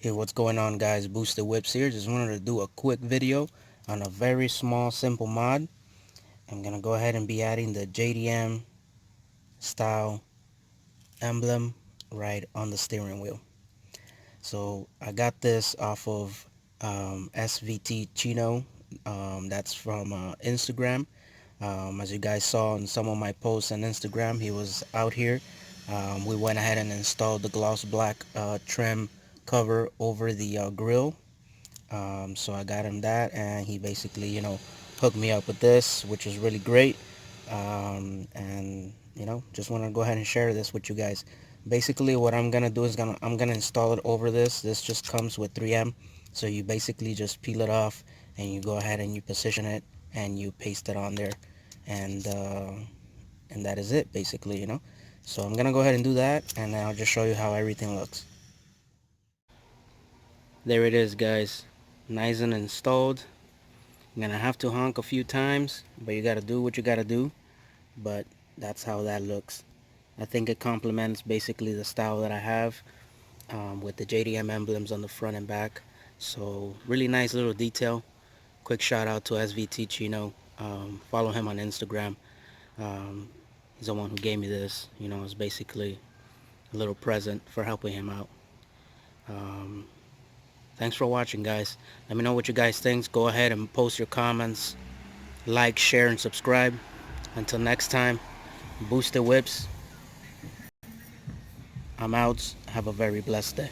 Hey, what's going on, guys? Boosted Whips here. Just wanted to do a quick video on a very small simple mod. I'm gonna go ahead and be adding the JDM style emblem right on the steering wheel. So I got this off of SVT Chino. That's from Instagram. As you guys saw in some of my posts on Instagram, he was out here. We went ahead and installed the gloss black trim cover over the grill. So I got him that, and he basically, hooked me up with this, which is really great. And just want to go ahead and share this with you guys. Basically, what I'm gonna do is I'm gonna install it over this. This just comes with 3M, so you basically just peel it off, and you go ahead and you position it, and you paste it on there, and that is it, basically. So I'm gonna go ahead and do that, and then I'll just show you how everything looks. There it is, guys, nice and installed. You're gonna have to honk a few times, but you gotta do what you gotta do. But that's how that looks. I think it complements basically the style that I have, with the JDM emblems on the front and back. So really nice little detail. Quick shout out to SVT Chino. Follow him on Instagram. He's the one who gave me this. It's basically a little present for helping him out. Thanks for watching, guys. Let me know what you guys think. Go ahead and post your comments, like, share, and subscribe. Until next time, Boosted Whips. I'm out. Have a very blessed day.